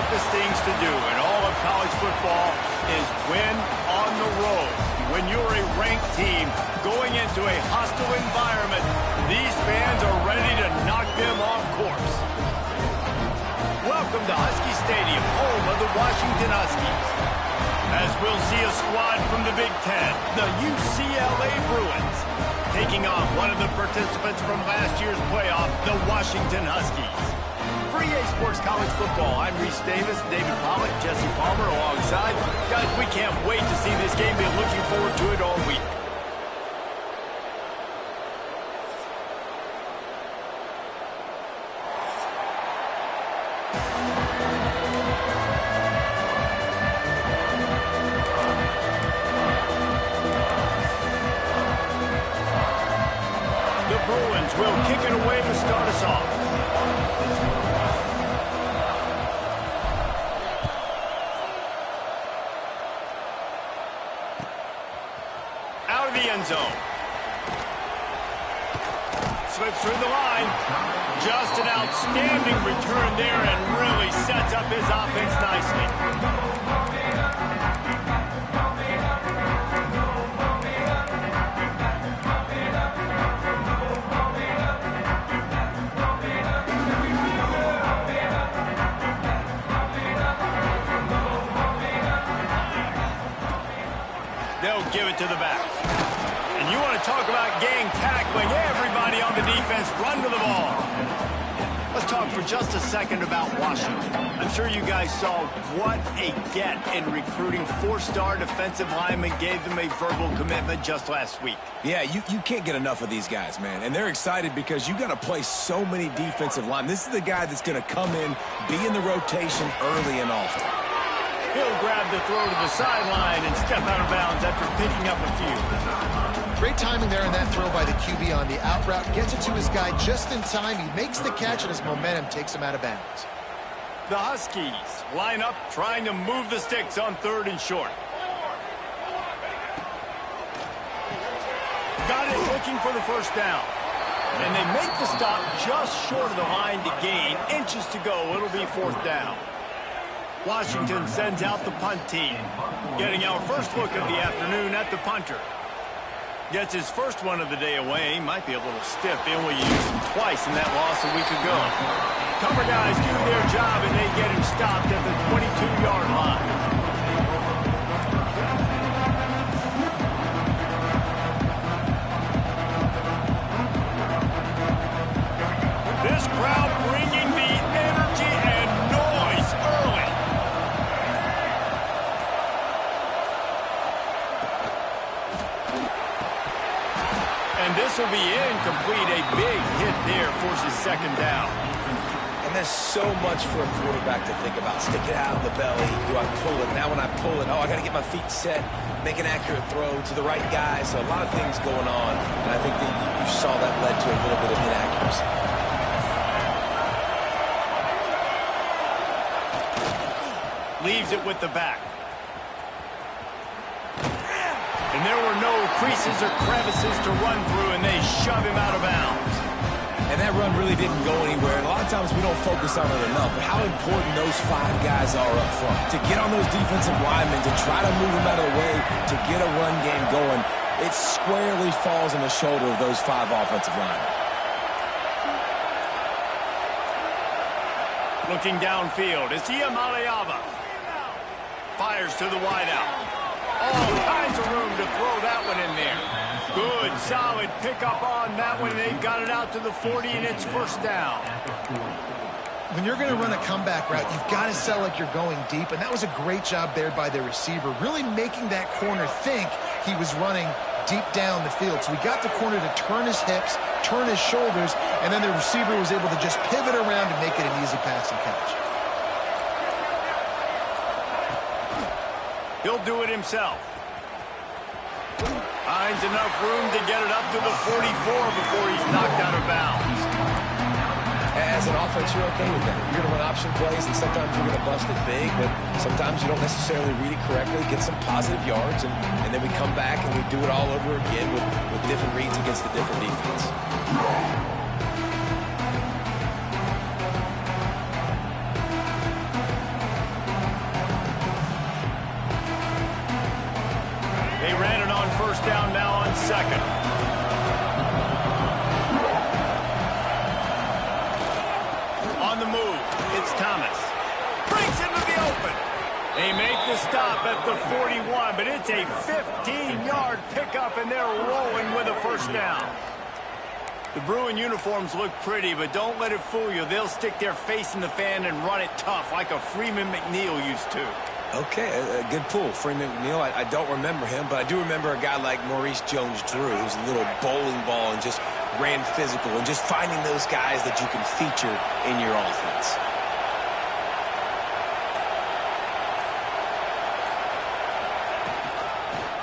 toughest things to do in all of college football is win on the road. When you're a ranked team going into a hostile environment, these fans are ready to knock them off course. Welcome to Husky Stadium, home of the Washington Huskies. As we'll see a squad from the Big Ten, the UCLA Bruins, taking on one of the participants from last year's playoff, the Washington Huskies. For EA Sports College Football, I'm Reese Davis, David Pollack, Jesse Palmer alongside. Guys, we can't wait to see this game. Been looking forward to it all week. The Bruins will kick it away to start us off. Out of the end zone. Slips through the line. Just an outstanding return there and really sets up his offense nicely. They'll give it to the back. And you want to talk about gang tackling. Everybody on the defense run to the ball. Let's talk for just a second about Washington. I'm sure you guys saw what a get in recruiting. Four-star defensive linemen gave them a verbal commitment just last week. Yeah, you can't get enough of these guys, man. And they're excited because you got to play so many defensive linemen. This is the guy that's going to come in, be in the rotation early and often. He'll grab the throw to the sideline and step out of bounds after picking up a few. Great timing there in that throw by the QB on the out route. Gets it to his guy just in time. He makes the catch, and his momentum takes him out of bounds. The Huskies line up trying to move the sticks on 3rd and short. Got it looking for the first down. And they make the stop just short of the line to gain. Inches to go. It'll be 4th down. Washington sends out the punt team. Getting our first look of the afternoon at the punter. Gets his first one of the day away. Might be a little stiff. They only used him twice in that loss a week ago. Cover guys do their job, and they get him stopped at the 22-yard line. This crowd bringing the energy and noise early. And this will be incomplete. A big hit there forces 2nd down. And there's so much for a quarterback to think about. Stick it out in the belly. Do I pull it? Now when I pull it, I got to get my feet set, make an accurate throw to the right guy. So a lot of things going on. And I think that you saw that led to a little bit of inaccuracy. Leaves it with the back. And there were no creases or crevices to run through, and they shove him out of bounds. And that run really didn't go anywhere. And a lot of times we don't focus on it enough, but how important those 5 guys are up front. To get on those defensive linemen, to try to move them out of the way, to get a run game going, it squarely falls on the shoulder of those 5 offensive linemen. Looking downfield, is he Amaliava? Fires to the wideout. All kinds of room to throw that one in there. Good, solid pickup on that one. They've got it out to the 40, and it's 1st down. When you're going to run a comeback route, you've got to sell like you're going deep, and that was a great job there by the receiver, really making that corner think he was running deep down the field. So we got the corner to turn his hips, turn his shoulders, and then the receiver was able to just pivot around and make it an easy passing catch. He'll do it himself. Finds enough room to get it up to the 44 before he's knocked out of bounds. As an offense, you're okay with that. You're going to run option plays, and sometimes you're going to bust it big, but sometimes you don't necessarily read it correctly, get some positive yards, and then we come back and we do it all over again with different reads against the different defense. second. On the move, it's Thomas. Breaks into the open. They make the stop at the 41, but it's a 15-yard pickup, and they're rolling with a first down. The Bruin uniforms look pretty, but don't let it fool you. They'll stick their face in the fan and run it tough like a Freeman McNeil used to. Okay, a good pull. Freeman McNeil, I don't remember him, but I do remember a guy like Maurice Jones-Drew, who's a little bowling ball and just ran physical, and just finding those guys that you can feature in your offense.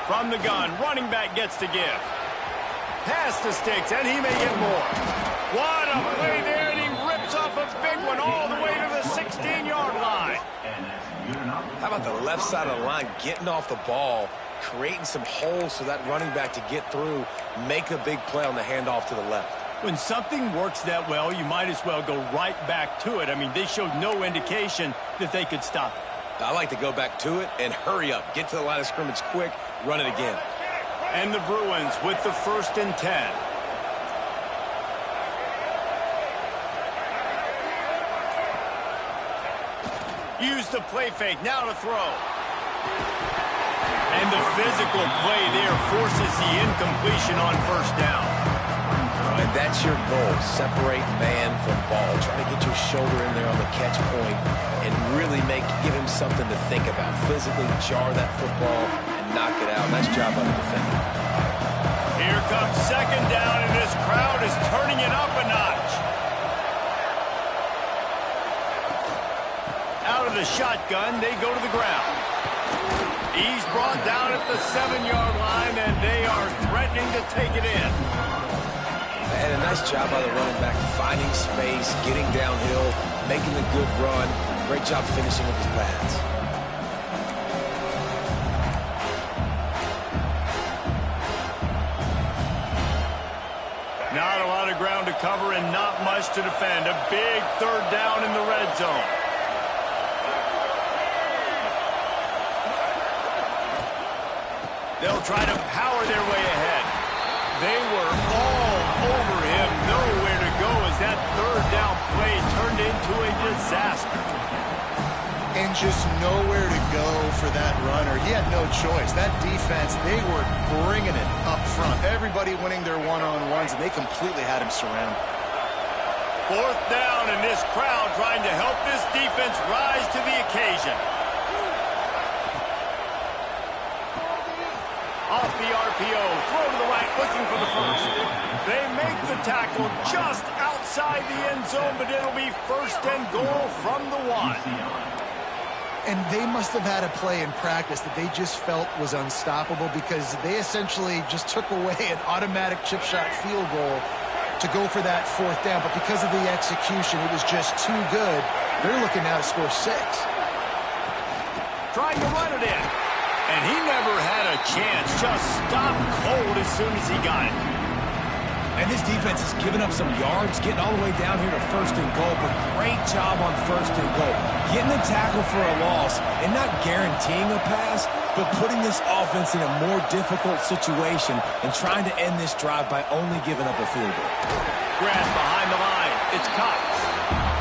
From the gun, running back gets to give. Pass the sticks, and he may get more. What a play there, and he rips off a big one all the way to the 16-yard line. How about the left side of the line, getting off the ball, creating some holes for that running back to get through, make a big play on the handoff to the left. When something works that well, you might as well go right back to it. I mean, they showed no indication that they could stop it. I like to go back to it and hurry up. Get to the line of scrimmage quick, run it again. And the Bruins with the 1st and 10. Use the play fake, now to throw. And the physical play there forces the incompletion on first down. And that's your goal, separate man from ball. Try to get your shoulder in there on the catch point and really give him something to think about. Physically jar that football and knock it out. Nice job by the defender. Here comes 2nd down, and this crowd is turning it up a notch. Out of the shotgun, they go to the ground. He's brought down at the 7-yard line, and they are threatening to take it in. And a nice job by the running back, finding space, getting downhill, making a good run. Great job finishing with his pads. Not a lot of ground to cover and not much to defend. A big 3rd down in the red zone. They'll try to power their way ahead. They were all over him. Nowhere to go as that 3rd down play turned into a disaster. And just nowhere to go for that runner. He had no choice. That defense, they were bringing it up front. Everybody winning their one-on-ones, and they completely had him surrounded. 4th down, and this crowd trying to help this defense rise to the occasion. Off the RPO, throw to the right, looking for the first. They make the tackle just outside the end zone, but it'll be 1st and goal from the 1. And they must have had a play in practice that they just felt was unstoppable, because they essentially just took away an automatic chip shot field goal to go for that 4th down. But because of the execution, it was just too good. They're looking now to score 6. Trying to run it in. And he never had a chance. Just stopped cold as soon as he got it. And this defense has given up some yards, getting all the way down here to 1st and goal, but great job on 1st and goal. Getting a tackle for a loss and not guaranteeing a pass, but putting this offense in a more difficult situation and trying to end this drive by only giving up a field goal. Grant behind the line. It's Cox.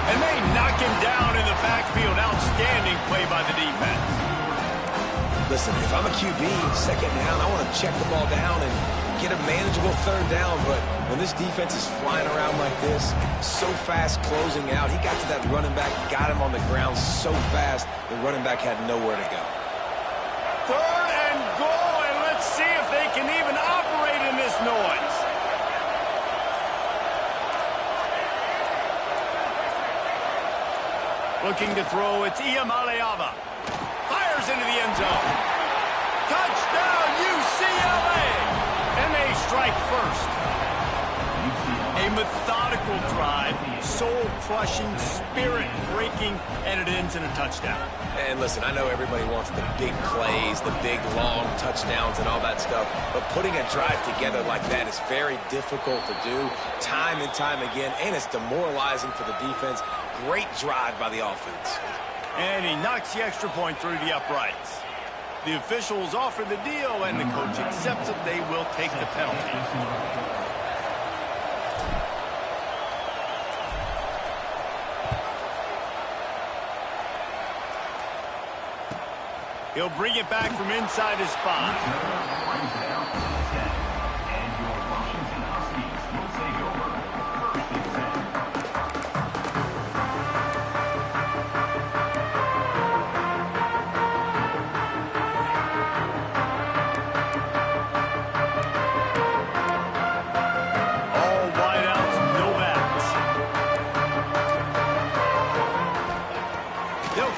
And they knock him down in the backfield. Outstanding play by the defense. Listen, if I'm a QB, 2nd down, I want to check the ball down and get a manageable 3rd down, but when this defense is flying around like this, so fast closing out, he got to that running back, got him on the ground so fast, the running back had nowhere to go. 3rd and goal, and let's see if they can even operate in this noise. Looking to throw, it's Iamaleava. Fires into the end zone. Touchdown, UCLA! And they strike first. A methodical drive, soul-crushing, spirit-breaking, and it ends in a touchdown. And listen, I know everybody wants the big plays, the big, long touchdowns and all that stuff, but putting a drive together like that is very difficult to do time and time again, and it's demoralizing for the defense. Great drive by the offense. And he knocks the extra point through the uprights. The officials offer the deal, and the coach accepts it. They will take the penalty. He'll bring it back from inside his 5.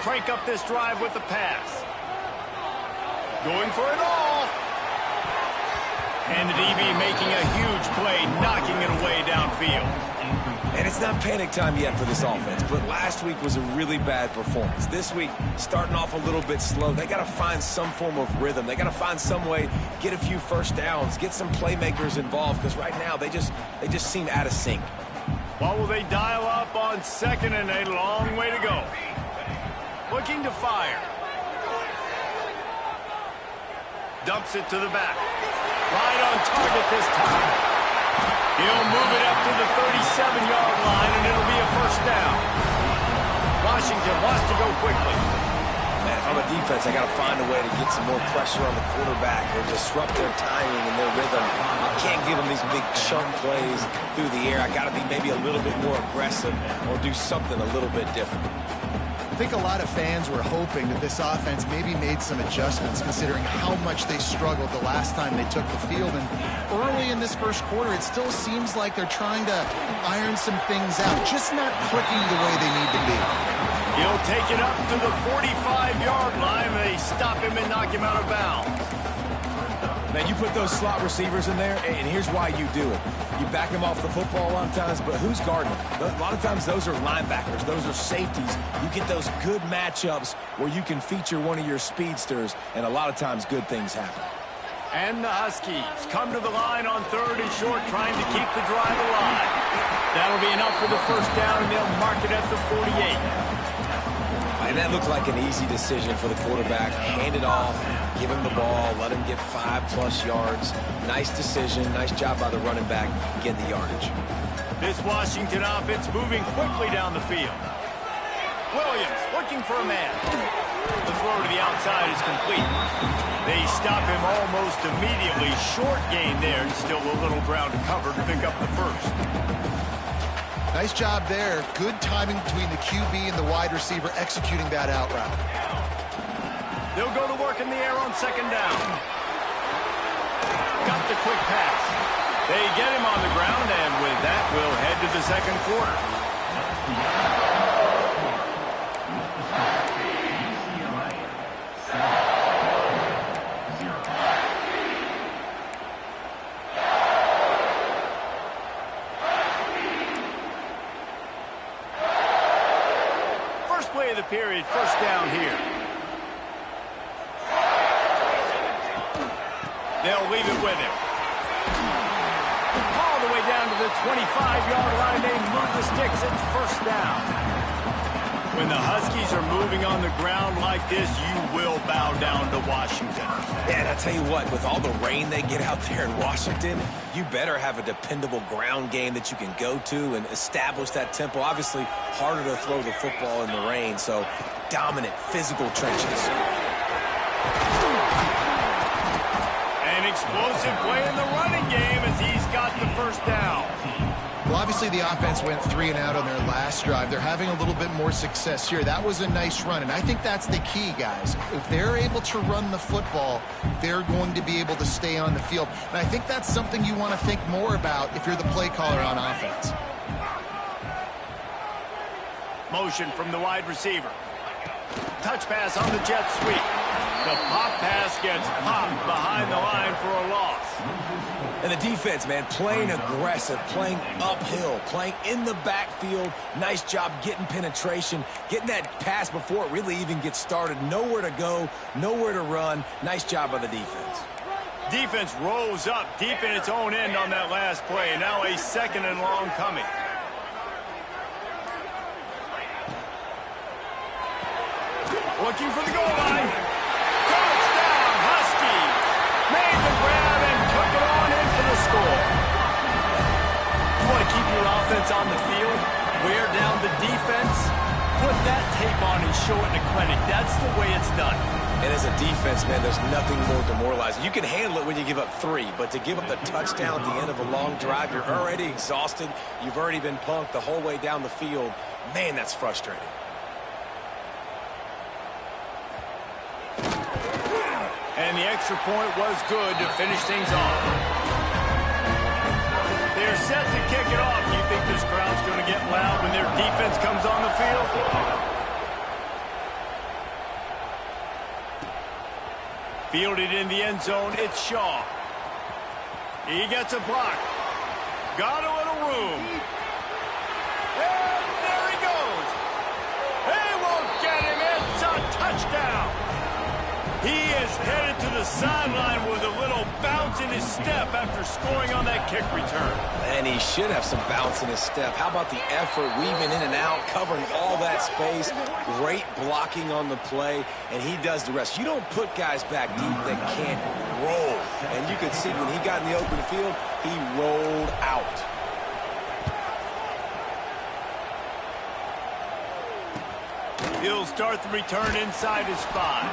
Crank up this drive with the pass. Going for it all. And the DB making a huge play, knocking it away downfield. And it's not panic time yet for this offense, but last week was a really bad performance. This week, starting off a little bit slow. They got to find some form of rhythm. They got to find some way, get a few first downs, get some playmakers involved, because right now they just seem out of sync. What will they dial up on 2nd and a long way to go? Looking to fire. Dumps it to the back. Right on target this time. He'll move it up to the 37-yard line, and it'll be a first down. Washington wants to go quickly. Man, if I'm a defense, I got to find a way to get some more pressure on the quarterback or disrupt their timing and their rhythm. I can't give them these big chunk plays through the air. I got to be maybe a little bit more aggressive or do something a little bit different. I think a lot of fans were hoping that this offense maybe made some adjustments considering how much they struggled the last time they took the field. And early in this first quarter, it still seems like they're trying to iron some things out, just not clicking the way they need to be. He'll take it up to the 45-yard line. They stop him and knock him out of bounds. Man, you put those slot receivers in there, and here's why you do it. You back them off the football a lot of times, but who's guarding them? A lot of times those are linebackers. Those are safeties. You get those good matchups where you can feature one of your speedsters, and a lot of times good things happen. And the Huskies come to the line on 3rd and short, trying to keep the drive alive. That'll be enough for the first down, and they'll mark it at the 48. And that looked like an easy decision for the quarterback. Hand it off, give him the ball, let him get 5+ yards. Nice decision, nice job by the running back, getting the yardage. This Washington offense moving quickly down the field. Williams looking for a man. The throw to the outside is complete. They stop him almost immediately. Short gain there, and still a little ground to cover to pick up the first. Nice job there. Good timing between the QB and the wide receiver executing that out route. They'll go to work in the air on 2nd down. Got the quick pass. They get him on the ground, and with that, we'll head to the 2nd quarter. Play of the period, first down here. They'll leave it with him. All the way down to the 25-yard line. They move the sticks. It's first down. When the Huskies are moving on the ground like this, you will bow down to Washington. Yeah, and I tell you what, with all the rain they get out there in Washington, you better have a dependable ground game that you can go to and establish that tempo. Obviously, harder to throw the football in the rain, so dominant physical trenches. An explosive play in the running game as he's got the first down. Well, obviously the offense went 3 and out on their last drive. They're having a little bit more success here. That was a nice run, and I think that's the key, guys. If they're able to run the football, they're going to be able to stay on the field. And I think that's something you want to think more about if you're the play caller on offense. Motion from the wide receiver. Touch pass on the jet sweep. The pop pass gets popped behind the line for a loss. And the defense, man, playing aggressive, playing uphill, playing in the backfield. Nice job getting penetration, getting that pass before it really even gets started. Nowhere to go, nowhere to run. Nice job by the defense. Defense rose up deep in its own end on that last play. And now a 2nd and long coming. Looking for the goal line. Touchdown! offense on the field, wear down the defense, put that tape on and show it in a clinic. That's the way it's done. And as a defense, man, there's nothing more demoralizing. You can handle it when you give up 3, but to give up the touchdown at the end of a long drive, you're already exhausted. You've already been punked the whole way down the field. Man, that's frustrating. And the extra point was good to finish things off. They're set to kick it off. You think this crowd's going to get loud when their defense comes on the field? Fielded in the end zone, it's Shaw. He gets a block. Got a little room. And there he goes. He won't get him. It's a touchdown. He is headed to the sideline with a little bounce in his step after scoring on that kick return. And he should have some bounce in his step. How about the effort, weaving in and out, covering all that space, great blocking on the play, and he does the rest. You don't put guys back deep that can't roll. And you could see when he got in the open field, he rolled out. He'll start the return inside his 5.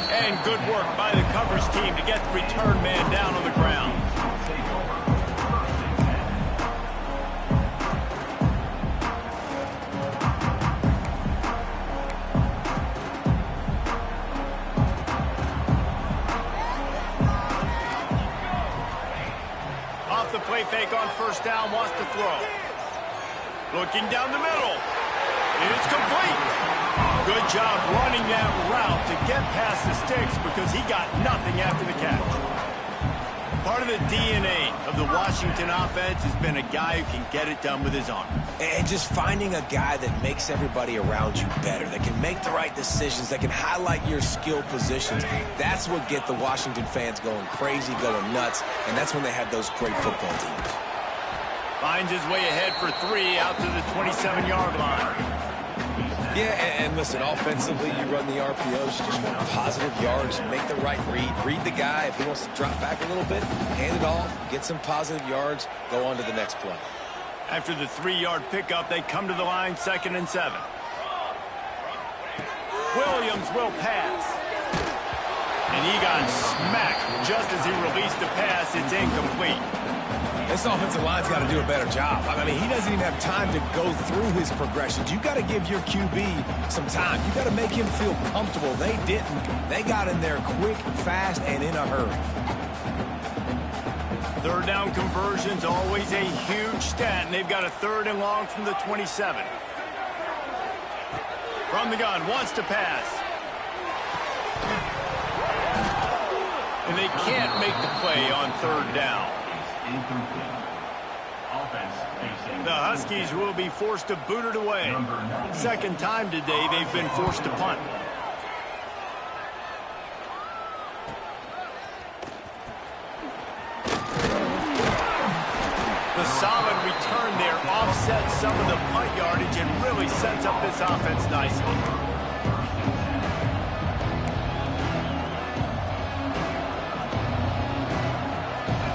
And good work by the coverage team to get the return man down on the ground. Off the play fake on first down, wants to throw. Looking down the middle. It's complete. Good job running that route to get past the sticks because he got nothing after the catch. Part of the DNA of the Washington offense has been a guy who can get it done with his arm. And just finding a guy that makes everybody around you better, that can make the right decisions, that can highlight your skill positions. That's what get the Washington fans going crazy, going nuts, and that's when they have those great football teams. Finds his way ahead for 3 out to the 27-yard line. Yeah, and listen, offensively, you run the RPOs, you just want positive yards, make the right read the guy. If he wants to drop back a little bit, hand it off, get some positive yards, go on to the next play. After the 3-yard pickup, they come to the line, 2nd and 7. Williams will pass. And he got smacked just as he released the pass. It's incomplete. This offensive line's got to do a better job. I mean, he doesn't even have time to go through his progressions. You got to give your QB some time. You got to make him feel comfortable. They didn't. They got in there quick, fast, and in a hurry. 3rd down conversion's always a huge stat, and they've got a 3rd and long from the 27. From the gun, wants to pass. And they can't make the play on 3rd down. The Huskies will be forced to boot it away. 2nd time today they've been forced to punt. The solid return there offsets some of the punt yardage and really sets up this offense nicely.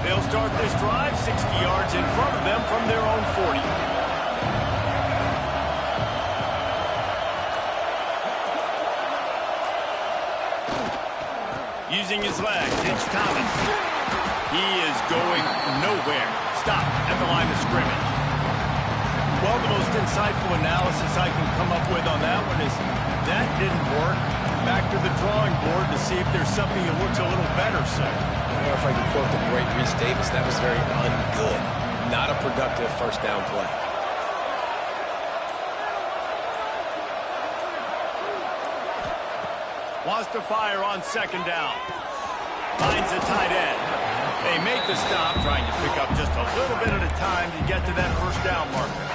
They'll start this drive 60 yards in front of them from their own 40. Using his legs, it's Thomas. He is going nowhere. Stop at the line of scrimmage. Well, the most insightful analysis I can come up with on that one is that didn't work. Back to the drawing board to see if there's something that looks a little better, sir. I don't know if I can quote the great Reese Davis. That was very ungood. Not a productive 1st down play. Wants to fire on 2nd down. Finds the tight end. They make the stop, trying to pick up just a little bit at a time to get to that 1st down marker.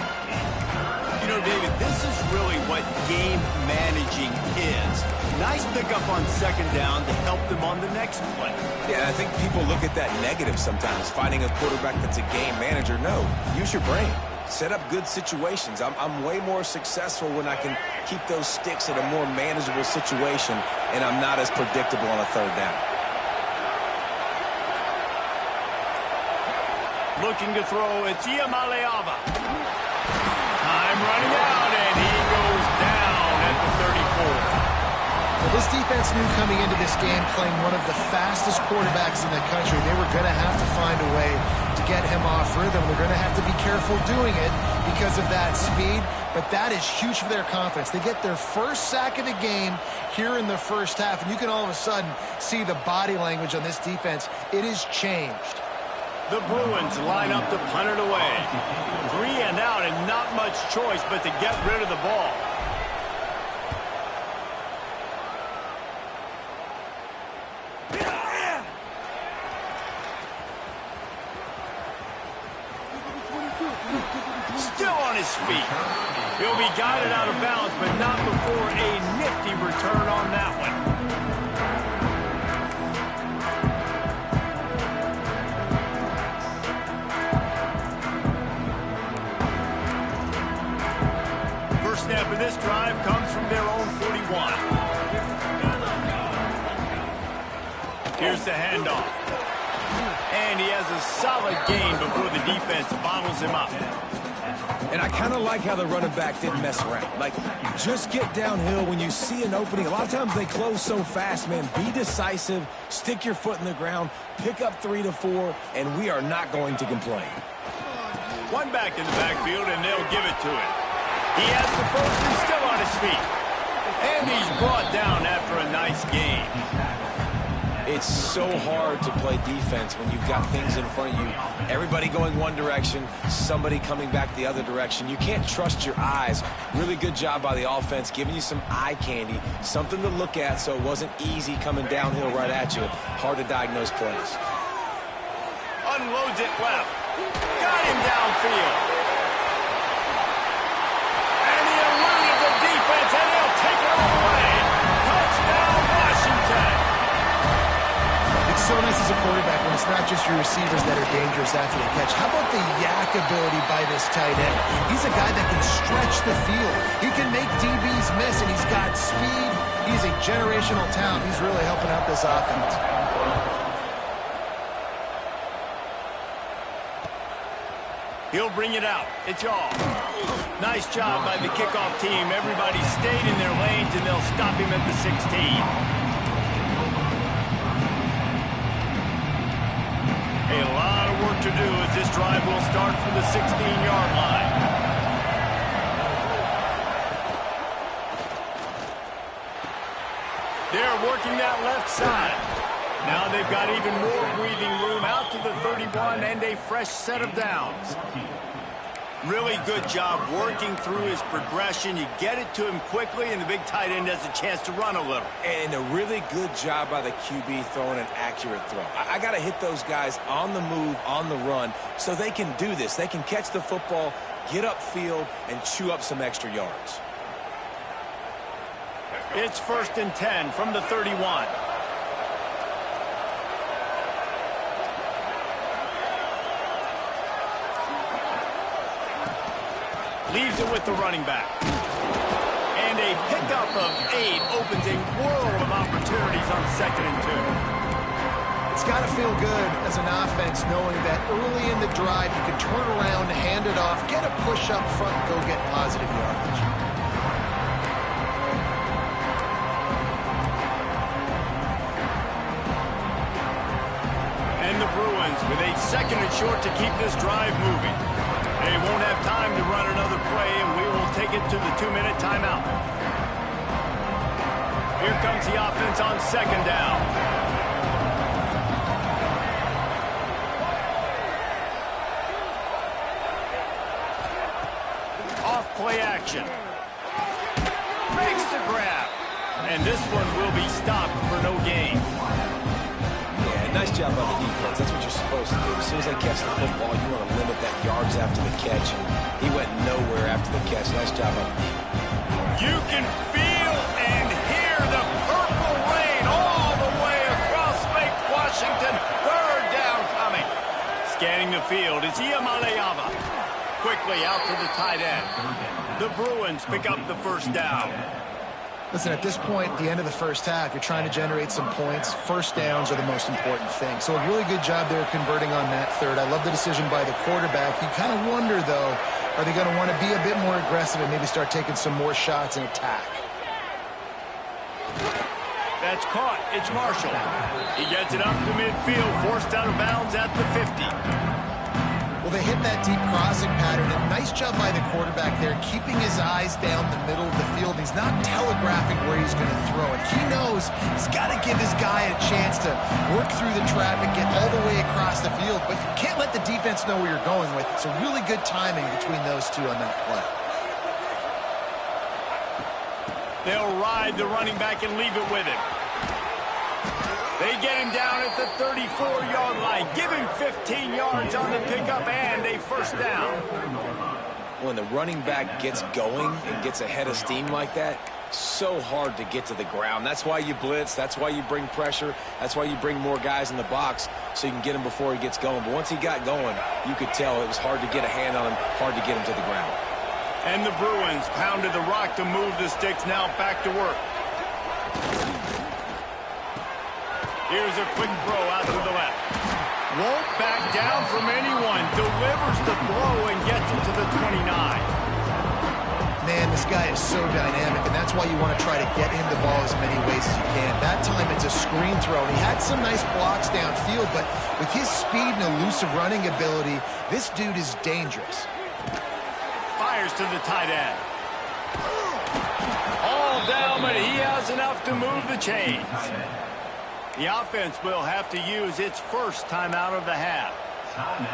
You know, David, this is really what game managing is. Nice pickup on 2nd down to help them on the next play. Yeah, I think people look at that negative sometimes, finding a quarterback that's a game manager. No, use your brain. Set up good situations. I'm way more successful when I can keep those sticks in a more manageable situation, and I'm not as predictable on a 3rd down. Looking to throw, it's Iamaleava. time running out, and he goes down at the 34. Well, this defense knew coming into this game, playing one of the fastest quarterbacks in the country, they were going to have to find a way to get him off rhythm. They're going to have to be careful doing it because of that speed, but that is huge for their confidence. They get their first sack of the game here in the first half, and you can all of a sudden see the body language on this defense. It has changed. The Bruins line up to punt it away. 3 and out, and not much choice but to get rid of the ball. Still on his feet. He'll be guided out of bounds, but not before a nifty return on that one. First snap of this drive comes from their own 41. Here's the handoff. And he has a solid gain before the defense bottles him up. And I kind of like how the running back didn't mess around. Like, just get downhill when you see an opening. A lot of times they close so fast, man. Be decisive, stick your foot in the ground, pick up 3 to 4, and we are not going to complain. One back in the backfield, and they'll give it to him. He has the first, he's still on his feet. And he's brought down after a nice gain. It's so hard to play defense when you've got things in front of you. Everybody going one direction, somebody coming back the other direction. You can't trust your eyes. Really good job by the offense, giving you some eye candy, something to look at so it wasn't easy coming downhill right at you. Hard to diagnose plays. Unloads it left. Got him downfield. And he eluded the defense, and he'll take it all away. Touchdown, Washington. It's so nice as a quarterback when it's not just your receivers that are dangerous after the catch. How about the yak ability by this tight end? He's a guy that can stretch the field. He can make DBs miss, and he's got speed. He's a generational talent. He's really helping out this offense. He'll bring it out. It's all. Nice job by the kickoff team. Everybody stayed in their lanes, and they'll stop him at the 16. A lot of work to do as this drive will start from the 16-yard line. They're working that left side. Now they've got even more breathing room out to the 31 and a fresh set of downs. Really good job working through his progression. You get it to him quickly, and the big tight end has a chance to run a little. And a really good job by the QB throwing an accurate throw. I got to hit those guys on the move, on the run, so they can do this. They can catch the football, get upfield, and chew up some extra yards. It's 1st and 10 from the 31. Leaves it with the running back. And a pickup of 8 opens a world of opportunities on 2nd and 2. It's got to feel good as an offense knowing that early in the drive you can turn around, hand it off, get a push up front, and go get positive yardage. And the Bruins with a 2nd and short to keep this drive moving. They won't have time to run another play, and we will take it to the 2-minute timeout. Here comes the offense on 2nd down. Off play action. Makes the grab. And this one will be stopped for no gain. Nice job by the defense. That's what you're supposed to do. As soon as they catch the football, you want to limit that yards after the catch. And he went nowhere after the catch. Nice job by the defense. You can feel and hear the purple rain all the way across Lake Washington. 3rd down coming. Scanning the field is Iamaleava. Quickly out to the tight end. The Bruins pick up the 1st down. Listen, at this point, at the end of the first half, you're trying to generate some points. 1st downs are the most important thing. So a really good job there converting on that 3rd. I love the decision by the quarterback. You kind of wonder, though, Are they going to want to be a bit more aggressive and maybe start taking some more shots and attack? That's caught. It's Marshall. He gets it up to midfield, forced out of bounds at the 50. Well, they hit that deep crossing pattern, and nice job by the quarterback there, keeping his eyes down the middle of the field. He's not telegraphing where he's going to throw it. He knows he's got to give his guy a chance to work through the traffic, get all the way across the field, but you can't let the defense know where you're going with. It's a really good timing between those two on that play. They'll ride the running back and leave it with him. They get him down at the 34-yard line. Give him 15 yards on the pickup and a first down. When the running back gets going and gets ahead of steam like that, so hard to get to the ground. That's why you blitz. That's why you bring pressure. That's why you bring more guys in the box so you can get him before he gets going. But once he got going, you could tell it was hard to get a hand on him, hard to get him to the ground. And the Bruins pounded the rock to move the sticks, now back to work. Here's a quick throw out to the left. Won't back down from anyone. Delivers the blow and gets it to the 29. Man, this guy is so dynamic, and that's why you want to try to get him the ball as many ways as you can. That time it's a screen throw, and he had some nice blocks downfield, but with his speed and elusive running ability, this dude is dangerous. Fires to the tight end. All down, but he has enough to move the chains. The offense will have to use its first timeout of the half.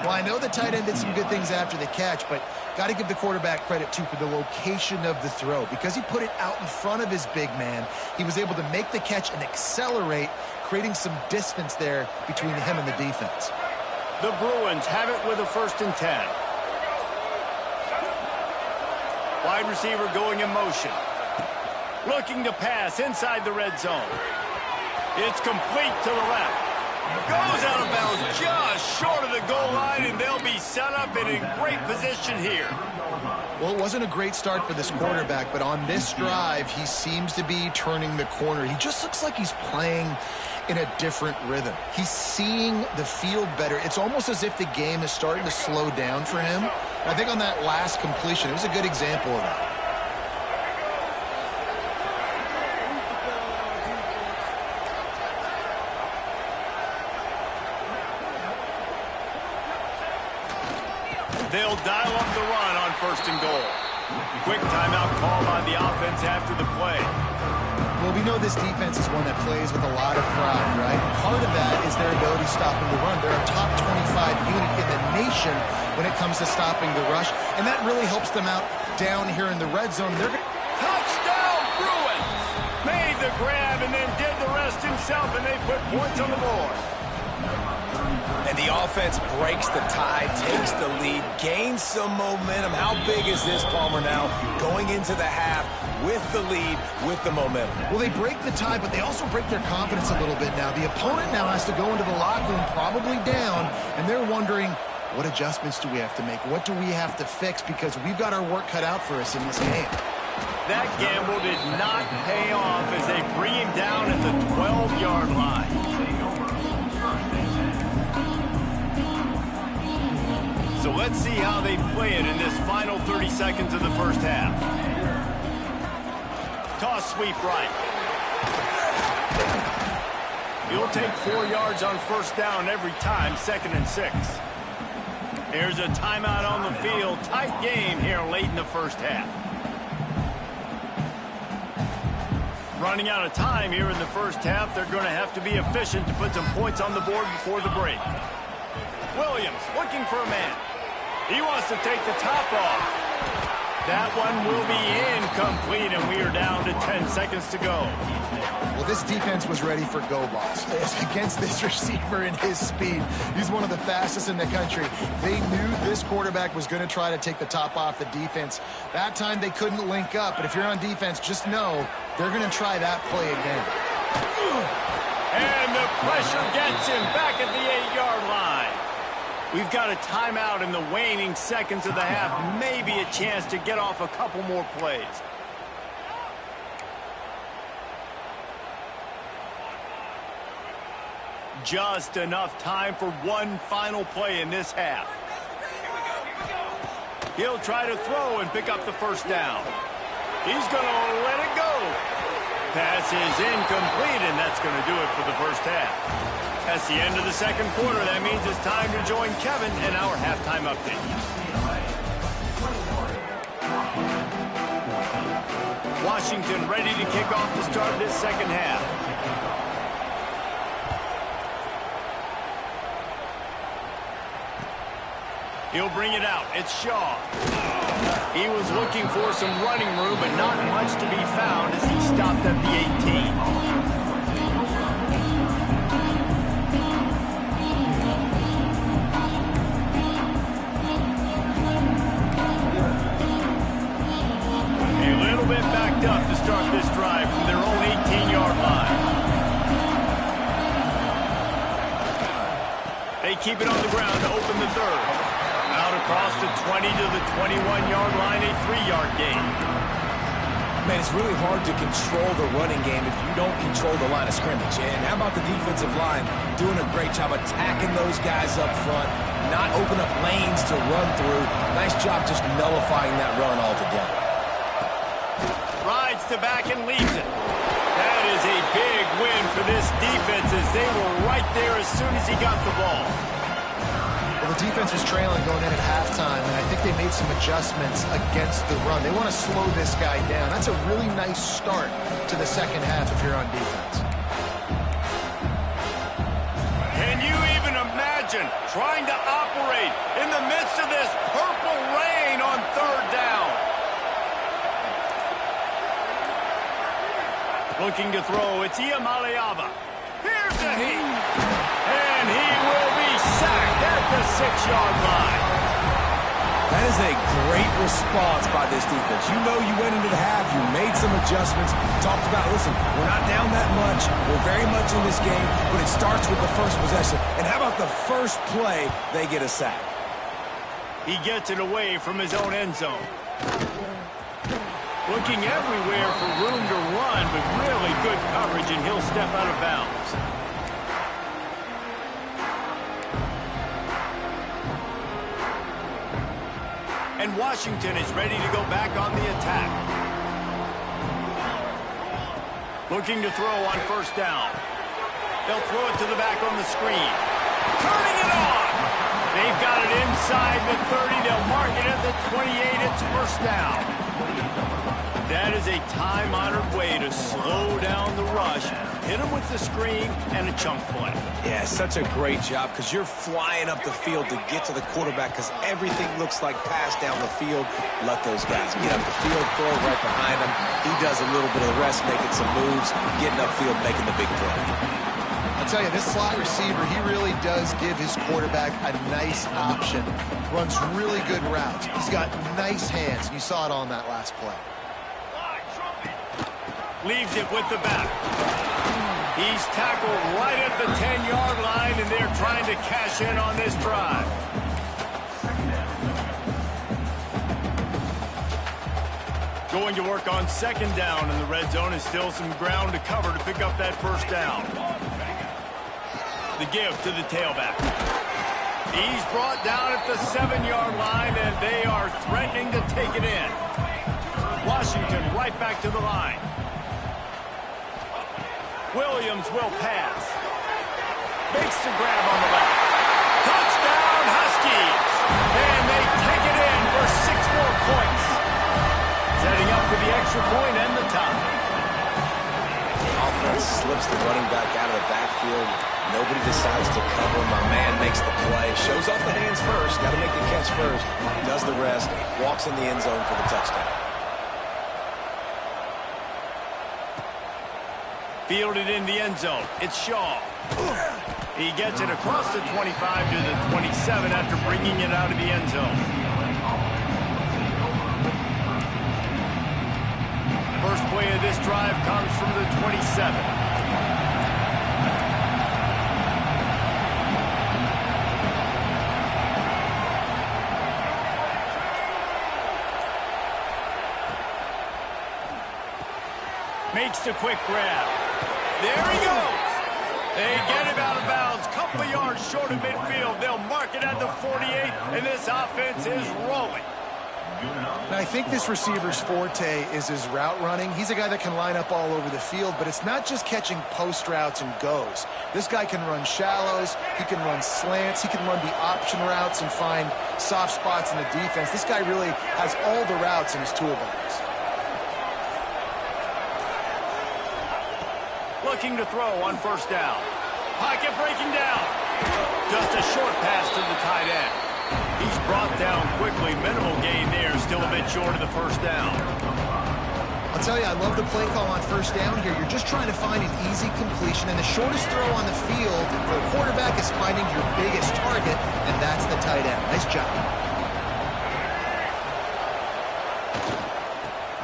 Well, I know the tight end did some good things after the catch, but got to give the quarterback credit, too, for the location of the throw. Because he put it out in front of his big man, he was able to make the catch and accelerate, creating some distance there between him and the defense. The Bruins have it with a 1st and 10. Wide receiver going in motion. Looking to pass inside the red zone. It's complete to the left. Goes out of bounds just short of the goal line, and they'll be set up in a great position here. Well, it wasn't a great start for this quarterback, but on this drive, he seems to be turning the corner. He just looks like he's playing in a different rhythm. He's seeing the field better. It's almost as if the game is starting to slow down for him. And I think on that last completion, it was a good example of that. They'll dial up the run on 1st and goal. Quick timeout call on the offense after the play. Well, we know this defense is one that plays with a lot of pride, right? Part of that is their ability stopping the run. They're a top 25 unit in the nation when it comes to stopping the rush, and that really helps them out down here in the red zone. They're Touchdown, Bruins! Made the grab and then did the rest himself, and they put points on the board. And the offense breaks the tie, takes the lead, gains some momentum. How big is this, Palmer, now going into the half with the lead, with the momentum? Well, they break the tie, but they also break their confidence a little bit now. The opponent now has to go into the locker room probably down, and they're wondering, what adjustments do we have to make? What do we have to fix? Because we've got our work cut out for us in this game. That gamble did not pay off as they bring him down at the 12-yard line. So let's see how they play it in this final 30 seconds of the first half. Toss sweep right. He'll take 4 yards on 1st down every time, 2nd and 6. Here's a timeout on the field. Tight game here late in the first half. Running out of time here in the first half. They're going to have to be efficient to put some points on the board before the break. Williams looking for a man. He wants to take the top off. That one will be incomplete, and we are down to 10 seconds to go. Well, this defense was ready for go balls against this receiver and his speed. He's one of the fastest in the country. They knew this quarterback was going to try to take the top off the defense. That time they couldn't link up, but if you're on defense, just know they're going to try that play again. And the pressure gets him back at the 8-yard line. We've got a timeout in the waning seconds of the half. Maybe a chance to get off a couple more plays. Just enough time for one final play in this half. He'll try to throw and pick up the first down. He's going to let it go. Pass is incomplete, and that's going to do it for the first half. That's the end of the second quarter. That means it's time to join Kevin in our halftime update. Washington ready to kick off to start this second half. He'll bring it out. It's Shaw. He was looking for some running room, but not much to be found as he stopped at the 18. A little bit backed up to start this drive from their own 18-yard line. They keep it on the ground to open the third. Out across the 20 to the 21-yard line, a 3-yard gain. Man, it's really hard to control the running game if you don't control the line of scrimmage. And how about the defensive line doing a great job attacking those guys up front, not open up lanes to run through. Nice job just nullifying that run altogether. Rides to back and leaves it. That is a big win for this defense as they were right there as soon as he got the ball. Well, the defense was trailing going in at halftime, and I think they made some adjustments against the run. They want to slow this guy down. That's a really nice start to the second half if you're on defense. Can you even imagine trying to operate in the midst of this purple rain on third down? Looking to throw, it's Ncaa. Here's a heat. And he will be sacked at the 6-yard line. That is a great response by this defense. You know you went into the half, you made some adjustments, talked about, listen, we're not down that much, we're very much in this game, but it starts with the first possession. And how about the first play, they get a sack? He gets it away from his own end zone. Looking everywhere for room to run, but really good coverage, and he'll step out of bounds. And Washington is ready to go back on the attack. Looking to throw on first down. They'll throw it to the back on the screen. Turning it on! They've got it inside the 30. They'll mark it at the 28. It's first down. That is a time-honored way to slow down the rush. Hit him with the screen and a chunk play. Yeah, such a great job because you're flying up the field to get to the quarterback because everything looks like pass down the field. Let those guys get up the field, throw it right behind him. He does a little bit of the rest, making some moves, getting upfield, making the big play. I'll tell you, this slot receiver, he really does give his quarterback a nice option. Runs really good routes. He's got nice hands. You saw it on that last play. Leaves it with the back. He's tackled right at the 10-yard line, and they're trying to cash in on this drive. Going to work on second down in the red zone, and still some ground to cover to pick up that first down. The give to the tailback. He's brought down at the 7-yard line, and they are threatening to take it in. Washington right back to the line. Williams will pass. Makes the grab on the left. Touchdown, Huskies! And they take it in for 6 more points. Setting up for the extra point and the tie. Offense slips the running back out of the backfield. Nobody decides to cover. My man makes the play. Shows off the hands first. Got to make the catch first. Does the rest. Walks in the end zone for the touchdown. Fielded in the end zone. It's Shaw. He gets it across the 25 to the 27 after bringing it out of the end zone. First play of this drive comes from the 27. Makes the quick grab. There he goes. They get him out of bounds. Couple of yards short of midfield. They'll mark it at the 48, and this offense is rolling. And I think this receiver's forte is his route running. He's a guy that can line up all over the field, but it's not just catching post routes and goes. This guy can run shallows, he can run slants, he can run the option routes and find soft spots in the defense. This guy really has all the routes in his toolbox. Looking to throw on first down. Pocket breaking down. Just a short pass to the tight end. He's brought down quickly. Minimal gain there. Still a bit short of the first down. I'll tell you, I love the play call on first down here. You're just trying to find an easy completion, and the shortest throw on the field for a quarterback is finding your biggest target, and that's the tight end. Nice job.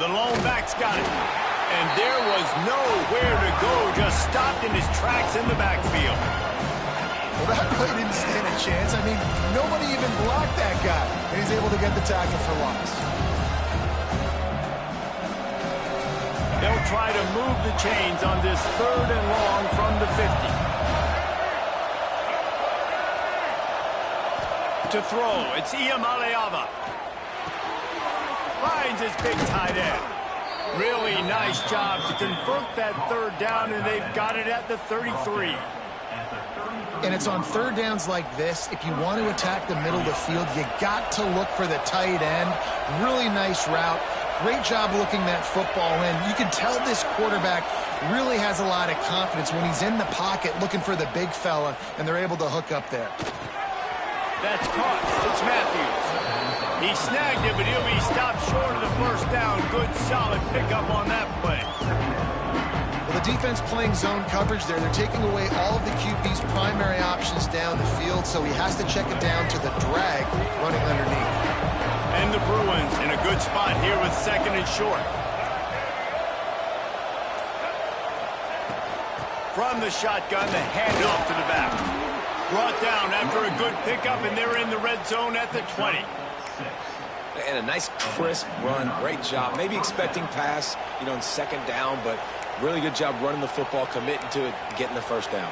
The lone back's got it. And there was nowhere to go. Just stopped in his tracks in the backfield. Well, that play didn't stand a chance. I mean, nobody even blocked that guy. And he's able to get the tackle for loss. They'll try to move the chains on this 3rd and long from the 50. To throw, it's Ncaa. Finds his big tight end. Really nice job to convert that 3rd down, and they've got it at the 33. And it's on 3rd downs like this. If you want to attack the middle of the field, you got to look for the tight end. Really nice route. Great job looking that football in. You can tell this quarterback really has a lot of confidence when he's in the pocket looking for the big fella, and they're able to hook up there. That's caught. It's Matthews. He snagged it, but he'll be stopped short of the first down. Good, solid pickup on that play. Well, the defense playing zone coverage there. They're taking away all of the QB's primary options down the field, so he has to check it down to the drag running underneath. And the Bruins in a good spot here with 2nd and short. From the shotgun, the handoff to the back. Brought down after a good pickup, and they're in the red zone at the 20. And a nice crisp run. Great job. Maybe expecting pass, in 2nd down, but really good job running the football, committing to it, getting the first down.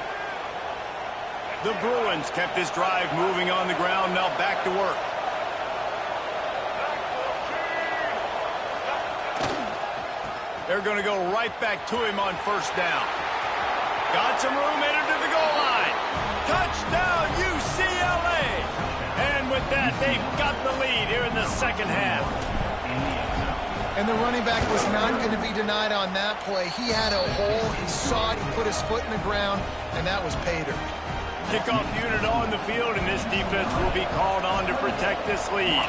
The Bruins kept this drive moving on the ground. Now back to work. They're going to go right back to him on first down. Got some room, headed to the goal line. Touchdown, UCLA! And with that, they've got the lead here in the 2nd half. And the running back was not going to be denied on that play. He had a hole, he saw it, he put his foot in the ground, and that was pay dirt. Kickoff unit on the field, and this defense will be called on to protect this lead.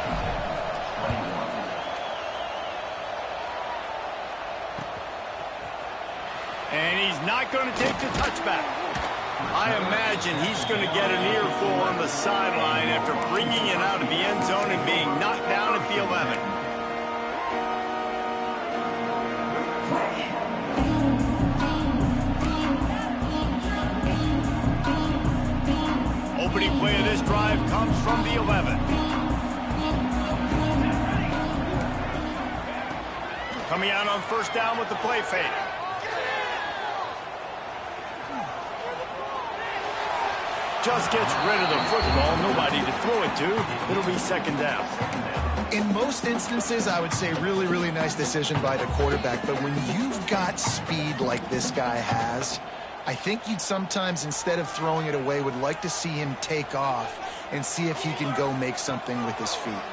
And he's not going to take the touchback. I imagine he's going to get an earful on the sideline after bringing it out of the end zone and being knocked down at the 11. Opening play of this drive comes from the 11. Coming out on first down with the play fake. Just gets rid of the football. Nobody to throw it to. It'll be 2nd down. In most instances, I would say really, really nice decision by the quarterback. But when you've got speed like this guy has, I think you'd sometimes, instead of throwing it away, would like to see him take off and see if he can go make something with his feet.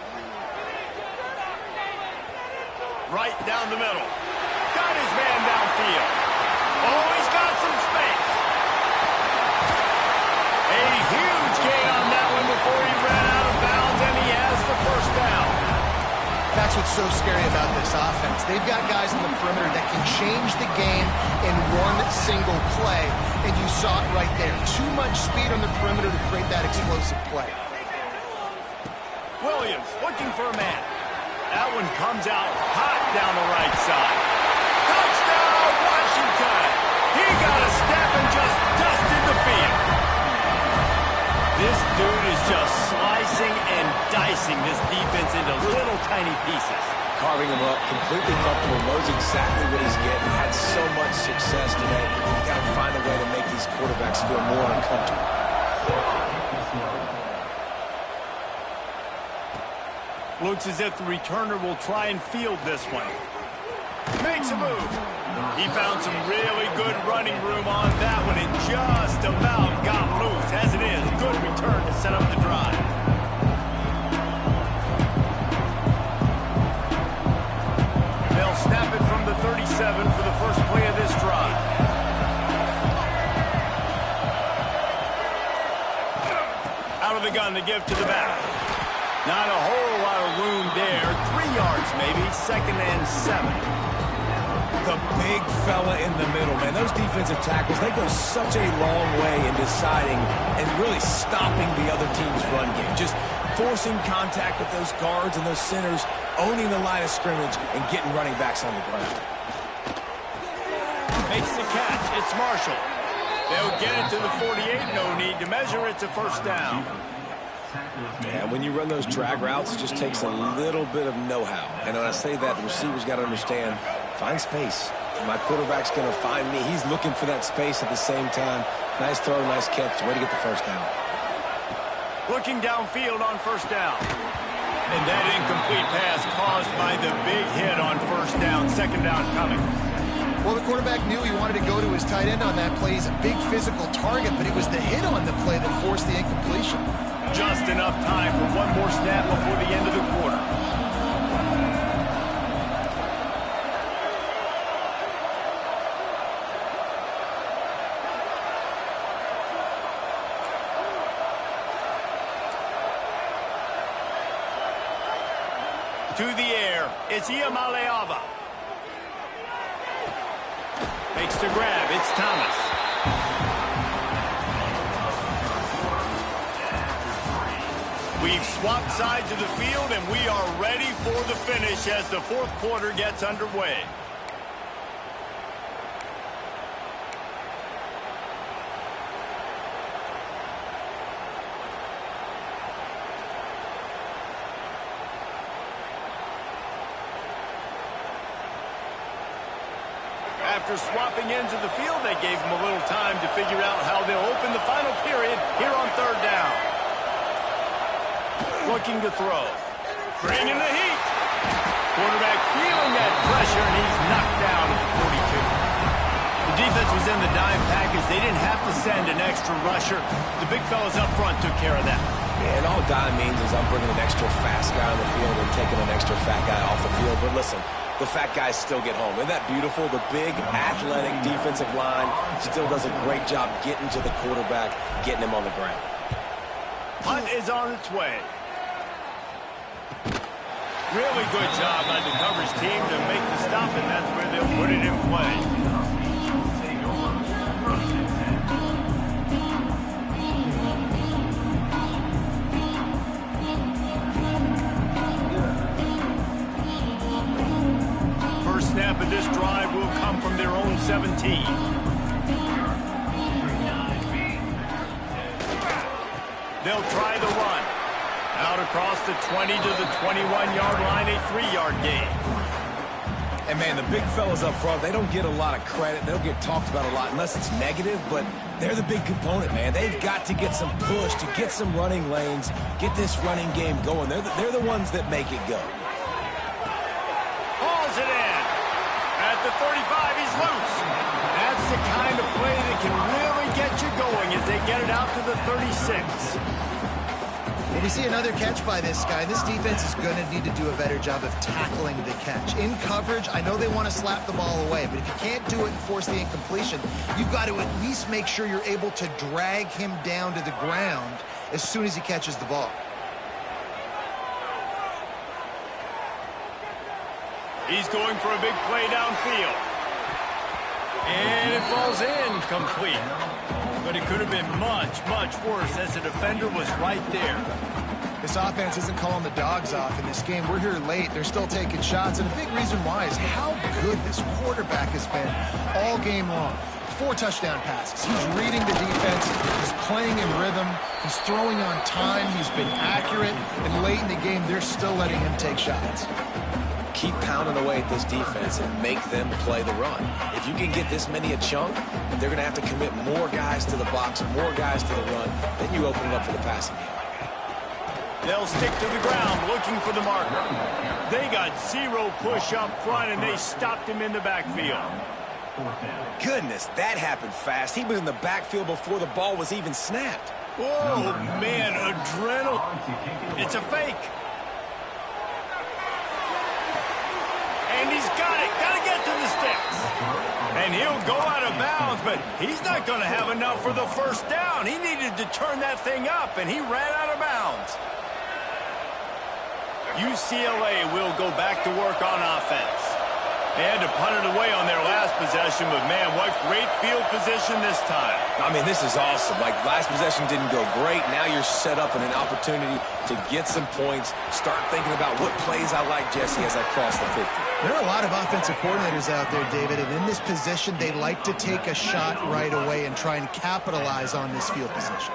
Right down the middle. Got his man downfield. Oh, he's got some space. A huge gain on that one before he ran out of bounds, and he has the first down. That's what's so scary about this offense. They've got guys in the perimeter that can change the game in one single play, and you saw it right there. Too much speed on the perimeter to create that explosive play. Williams looking for a man. That one comes out hot down the right side. Touchdown, Washington! He got a step and just dusted the field. This dude is just slicing and dicing this defense into little tiny pieces. Carving him up, completely comfortable, knows exactly what he's getting, had so much success today. You've got to find a way to make these quarterbacks feel more uncomfortable. Looks as if the returner will try and field this one. Makes a move. He found some really good running room on that one and just about got loose. As it is, good return to set up the drive. They'll snap it from the 37 for the first play of this drive. Out of the gun to give to the back. Not a whole lot of room there. 3 yards maybe, 2nd and 7. The big fella in the middle, man. Those defensive tackles, they go such a long way in deciding and really stopping the other team's run game. Just forcing contact with those guards and those centers, owning the line of scrimmage, and getting running backs on the ground. Makes the catch. It's Marshall. They'll get it to the 48. No need to measure. It's a first down. Yeah, when you run those drag routes, it just takes a little bit of know-how. And when I say that, the receiver's got to understand, find space. My quarterback's going to find me. He's looking for that space at the same time. Nice throw, nice catch. Way to get the first down. Looking downfield on first down. And that incomplete pass caused by the big hit on first down. 2nd down coming. Well, the quarterback knew he wanted to go to his tight end on that play. He's a big physical target, but it was the hit on the play that forced the incompletion. Just enough time for one more snap before the end of the quarter. To the air, it's Ucla. Makes the grab, it's Thomas. We've swapped sides of the field, and we are ready for the finish as the 4th quarter gets underway. After swapping ends of the field, they gave them a little time to figure out how they'll open the final period here on 3rd down. Looking to throw. Bringing the heat. Quarterback feeling that pressure, and he's knocked down at the 42. The defense was in the dime package. They didn't have to send an extra rusher. The big fellas up front took care of that. And all dime means is I'm bringing an extra fast guy on the field and taking an extra fat guy off the field. But listen, the fat guys still get home. Isn't that beautiful? The big, athletic defensive line still does a great job getting to the quarterback, getting him on the ground. Punt is on its way. Really good job by the coverage team to make the stop, and that's where they'll put it in play. First snap of this drive will come from their own 17. They'll try the run. Out across the 20 to the 21-yard line, a 3-yard gain. And, man, the big fellas up front, they don't get a lot of credit. They don't get talked about a lot unless it's negative, but they're the big component, man. They've got to get some push to get some running lanes, get this running game going. They're the ones that make it go. Hauls it in. At the 35, he's loose. That's the kind of play that can really get you going as they get it out to the 36. Well, we see another catch by this guy. This defense is going to need to do a better job of tackling the catch. In coverage, I know they want to slap the ball away, but if you can't do it and force the incompletion, you've got to at least make sure you're able to drag him down to the ground as soon as he catches the ball. He's going for a big play downfield. And it falls in complete. But it could have been much, much worse as the defender was right there. This offense isn't calling the dogs off in this game. We're here late. They're still taking shots. And a big reason why is how good this quarterback has been all game long. 4 touchdown passes. He's reading the defense. He's playing in rhythm. He's throwing on time. He's been accurate. And late in the game, they're still letting him take shots. Keep pounding away at this defense and make them play the run. If you can get this many a chunk, they're going to have to commit more guys to the box, more guys to the run. Then you open it up for the passing game. They'll stick to the ground looking for the marker. They got zero push up front, and they stopped him in the backfield. Goodness, that happened fast. He was in the backfield before the ball was even snapped. Oh, man, adrenaline. It's a fake. And he's got it. Got to get to the sticks. And he'll go out of bounds, but he's not going to have enough for the first down. He needed to turn that thing up, and he ran out of bounds. UCLA will go back to work on offense. They had to punt it away on their last possession, but, man, what great field position this time. I mean, this is awesome. Like, last possession didn't go great. Now you're set up in an opportunity to get some points. Start thinking about what plays I like, Jesse, as I cross the 50. There are a lot of offensive coordinators out there, David, and in this position, they like to take a shot right away and try and capitalize on this field position.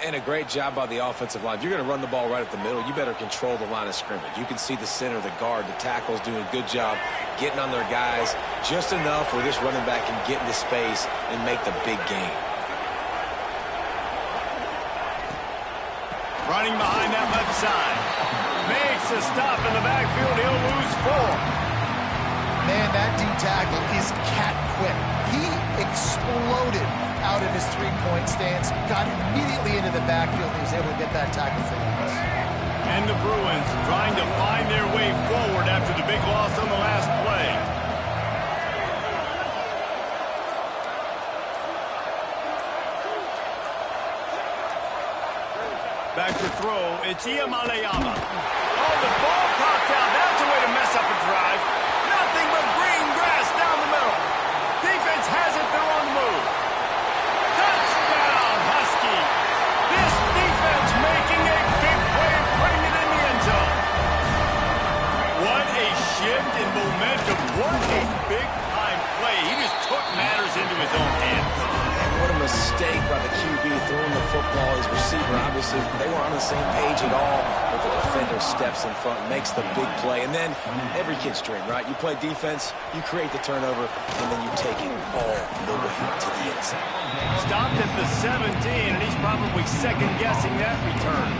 And a great job by the offensive line. If you're going to run the ball right at the middle, you better control the line of scrimmage. You can see the center, the guard, the tackles doing a good job getting on their guys just enough where this running back can get into space and make the big gain. Running behind that left side. Makes a stop in the backfield. He'll lose 4. Man, that D-tackle is cat quick. He exploded out of his three-point stance, got immediately into the backfield, and he was able to get that tackle for loss. And the Bruins trying to find their way forward after the big loss on the last play. Back to throw, it's Ncaa. Oh, the ball popped out. That's a way to mess up a drive. Nothing but green grass down the middle. Defense has it, they're on the move. Touchdown, Husky. This defense making a big play and putting it in the end zone. What a shift in momentum. What a big-time play. He just took matters into his own hands. And what a mistake by the QB throwing the football. His receiver, obviously, they were on the same page at all, but the defender steps in front, makes the big play. And then every kid's dream, right? You play defense, you create the turnover, and then you take it all the way to the end zone. Stopped at the 17, and he's probably second-guessing that return.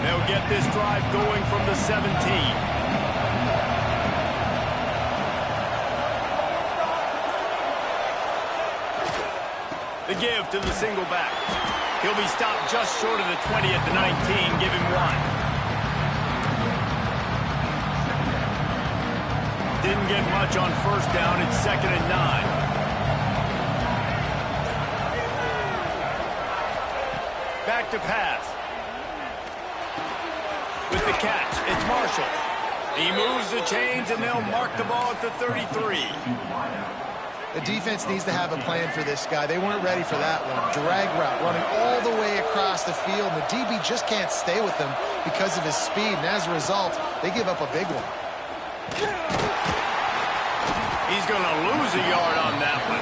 They'll get this drive going from the 17. The give to the single back. He'll be stopped just short of the 20 at the 19. Give him 1. Didn't get much on first down. It's 2nd and 9. Back to pass. With the catch, it's Marshall. He moves the chains, and they'll mark the ball at the 33. The defense needs to have a plan for this guy. They weren't ready for that one. Drag route, running all the way across the field. And the DB just can't stay with him because of his speed. And as a result, they give up a big one. He's going to lose a yard on that one.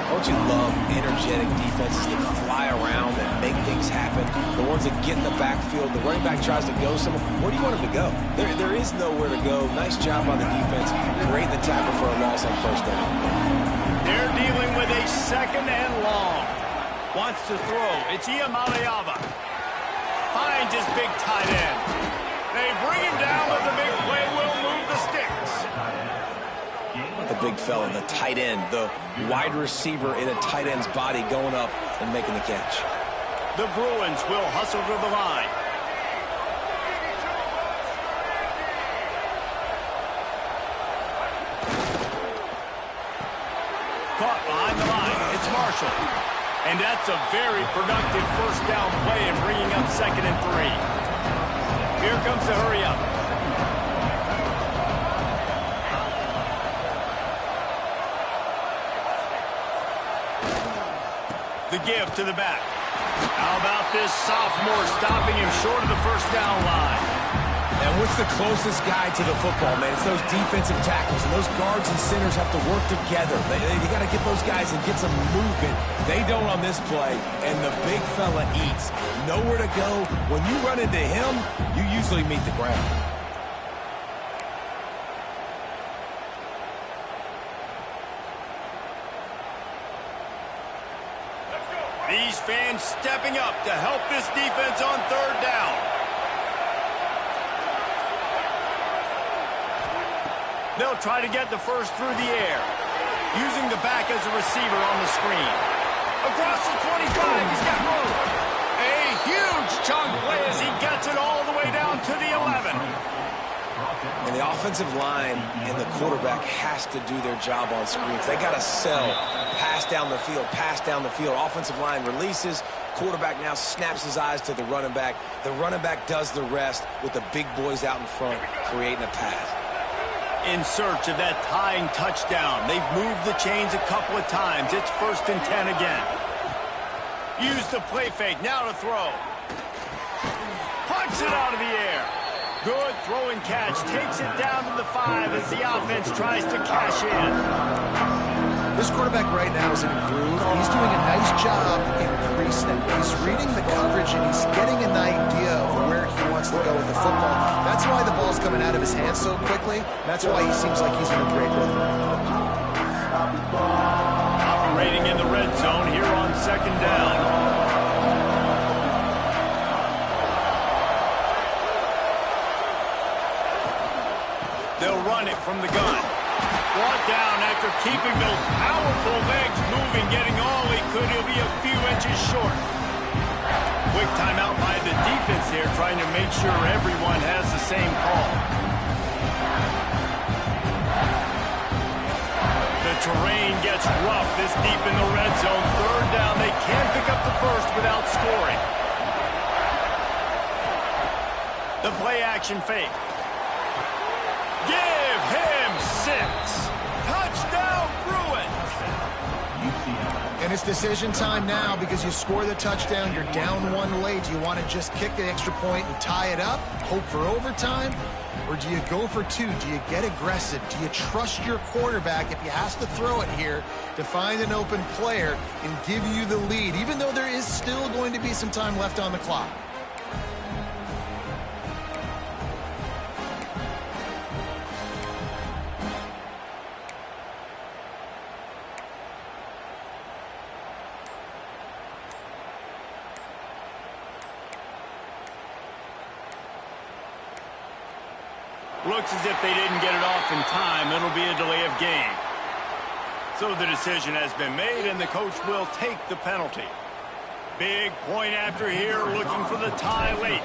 Don't you love energetic defenses that fly around and make things happen? The ones that get in the backfield, the running back tries to go somewhere. Where do you want him to go? There is nowhere to go. Nice job by the defense, creating the tackle for a loss on first down. They're dealing with a 2nd and long. Wants to throw. It's Ncaa. Finds his big tight end. They bring him down, but the big play will move the sticks. The big fella, the tight end, the wide receiver in a tight end's body going up and making the catch. The Bruins will hustle to the line. Caught behind the line. It's Marshall. And that's a very productive first down play and bringing up 2nd and 3. Here comes the hurry up. The give to the back. How about this sophomore stopping him short of the first down line? And what's the closest guy to the football, man? It's those defensive tackles, and those guards and centers have to work together. They got to get those guys and get some movement. They don't on this play, and the big fella eats. Nowhere to go. When you run into him, you usually meet the ground. These fans stepping up to help this defense on third down. They'll try to get the first through the air, using the back as a receiver on the screen. Across the 25, he's got room. A huge chunk play as he gets it all the way down to the 11. And the offensive line and the quarterback has to do their job on screens. They got to sell. Pass down the field, pass down the field. Offensive line releases. Quarterback now snaps his eyes to the running back. The running back does the rest with the big boys out in front, creating a pass. In search of that tying touchdown. They've moved the chains a couple of times. It's 1st and 10 again. Use the play fake. Now to throw. Punts it out of the air. Good throw and catch. Takes it down to the 5 as the offense tries to cash in. This quarterback right now is in a groove. He's doing a nice job in pre-snap. He's reading the coverage, and he's getting an idea of where he wants to go with the football. That's why the ball's coming out of his hands so quickly. That's why he seems like he's in a great rhythm. Operating in the red zone here on 2nd down. They'll run it from the gun. Brought down after keeping those powerful legs moving, getting all he could. He'll be a few inches short. Quick timeout by the defense here, trying to make sure everyone has the same call. The terrain gets rough this deep in the red zone. 3rd down, they can't pick up the first without scoring. The play action fake. Give him 6. Touchdown, Bruins. And it's decision time now because you score the touchdown, you're down 1 late. Do you want to just kick the extra point and tie it up, hope for overtime? Or do you go for 2? Do you get aggressive? Do you trust your quarterback if he has to throw it here to find an open player and give you the lead, even though there is still going to be some time left on the clock? Looks as if they didn't get it off in time. It'll be a delay of game. So the decision has been made, and the coach will take the penalty. Big point after here, looking for the tie late.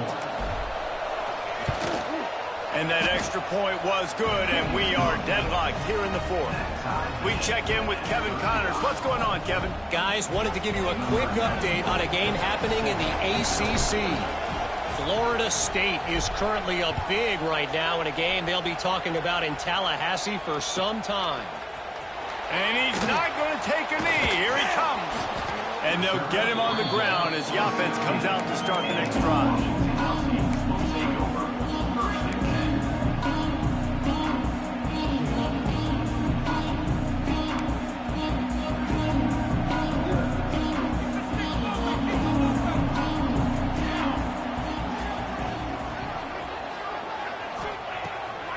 And that extra point was good, and we are deadlocked here in the 4th. We check in with Kevin Connors. What's going on, Kevin? Guys, wanted to give you a quick update on a game happening in the ACC. Florida State is currently up big right now in a game they'll be talking about in Tallahassee for some time. And he's not going to take a knee. Here he comes. And they'll get him on the ground as the offense comes out to start the next drive.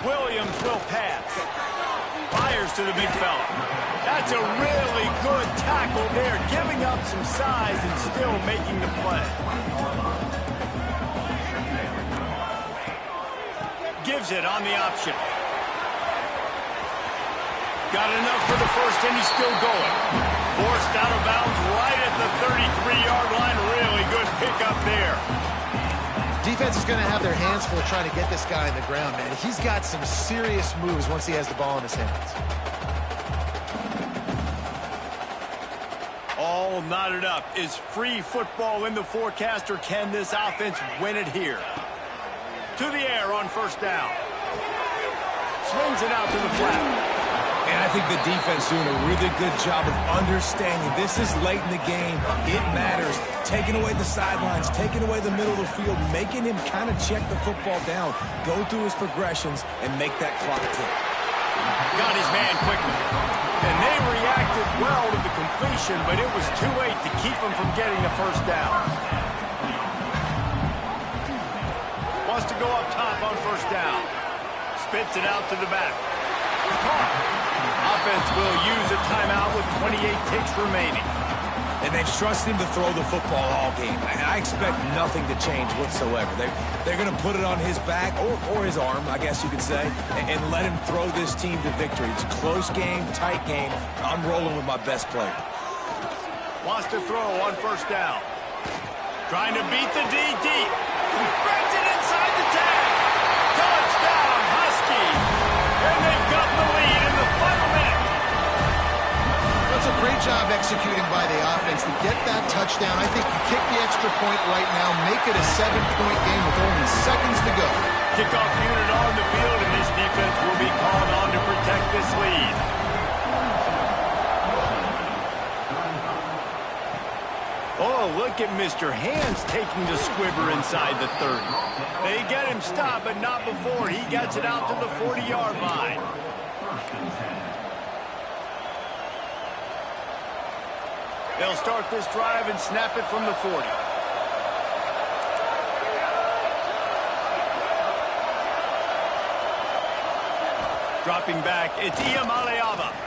Williams will pass. Fires to the big fella. That's a really good tackle there, giving up some size and still making the play. Gives it on the option. Got enough for the first, and he's still going. Forced out of bounds right at the 33-yard line. Really good pickup there. Defense is going to have their hands full trying to get this guy on the ground, man. He's got some serious moves once he has the ball in his hands. All knotted up. Is free football in the forecast, or can this offense win it here? To the air on 1st down. Swings it out to the flat. And I think the defense doing a really good job of understanding this is late in the game. It matters. Taking away the sidelines, taking away the middle of the field, making him kind of check the football down, go through his progressions, and make that clock tick. Got his man quickly. And they reacted well to the completion, but it was too late to keep him from getting the first down. Wants to go up top on first down. Spits it out to the back. Caught. Offense will use a timeout with 28 ticks remaining. And they've trusted him to throw the football all game. And I expect nothing to change whatsoever. They're going to put it on his back, or his arm, I guess you could say, and let him throw this team to victory. It's a close game, tight game. I'm rolling with my best player. Wants to throw on first down. Trying to beat the D deep. Spreads it inside the tag. Touchdown, Huskies. And they've got the lead in the final minute. That's a great job executing by the offense to get that touchdown. I think you kick the extra point right now, make it a 7-point game with only seconds to go. Kickoff unit on the field, and this defense will be called on to protect this lead. Oh, look at Mr. Hands taking the squibber inside the 30. They get him stopped, but not before he gets it out to the 40-yard line. They'll start this drive and snap it from the 40. Dropping back, it's Ncaa.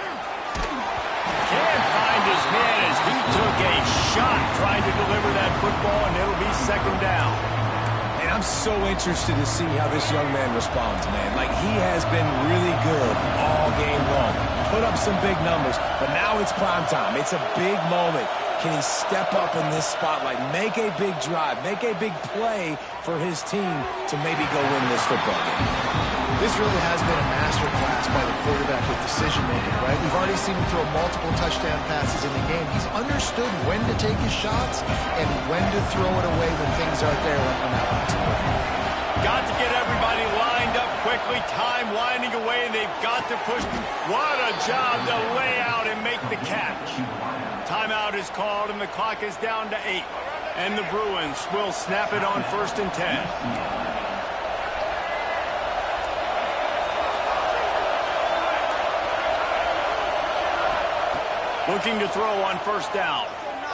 Can't find his man as he took a shot trying to deliver that football, and it'll be second down. And I'm so interested to see how this young man responds, man. Like, he has been really good all game long. Put up some big numbers, but now it's prime time. It's a big moment. Can he step up in this spotlight, make a big drive, make a big play for his team to maybe go win this football game? This really has been a masterclass by the quarterback with decision-making, right? We've already seen him throw multiple touchdown passes in the game. He's understood when to take his shots and when to throw it away when things aren't there, like on that last play. Got to get everybody lined up quickly. Time winding away, and they've got to push. What a job to lay out and make the catch. Timeout is called, and the clock is down to 8. And the Bruins will snap it on 1st and 10. Looking to throw on first down.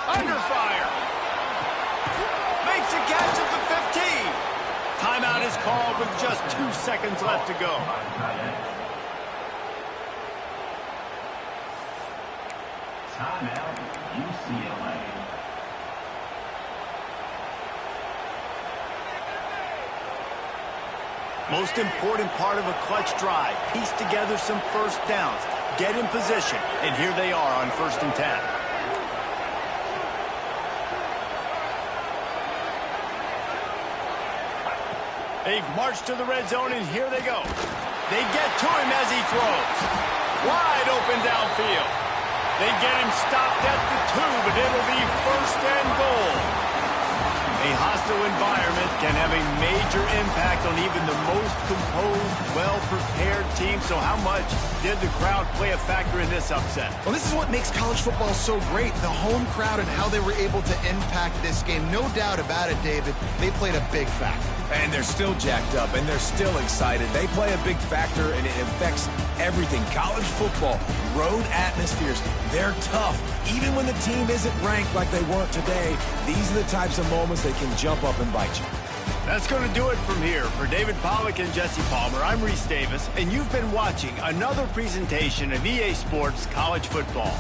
Under fire. Makes a catch at the 15. Timeout is called with just 2 seconds left to go. Timeout, UCLA. Most important part of a clutch drive. Piece together some first downs. Get in position. And here they are on 1st and 10. They've marched to the red zone, and here they go. They get to him as he throws. Wide open downfield. They get him stopped at the 2, but it'll be 1st and goal. A hostile environment can have a major impact on even the most composed, well-prepared team. So how much did the crowd play a factor in this upset? Well, this is what makes college football so great, the home crowd and how they were able to impact this game. No doubt about it, David. They played a big factor. And they're still jacked up, and they're still excited. They play a big factor, and it affects everything. College football, road atmospheres, they're tough. Even when the team isn't ranked like they weren't today, these are the types of moments that can jump up and bite you. That's going to do it from here. For David Pollack and Jesse Palmer, I'm Reese Davis, and you've been watching another presentation of EA Sports College Football.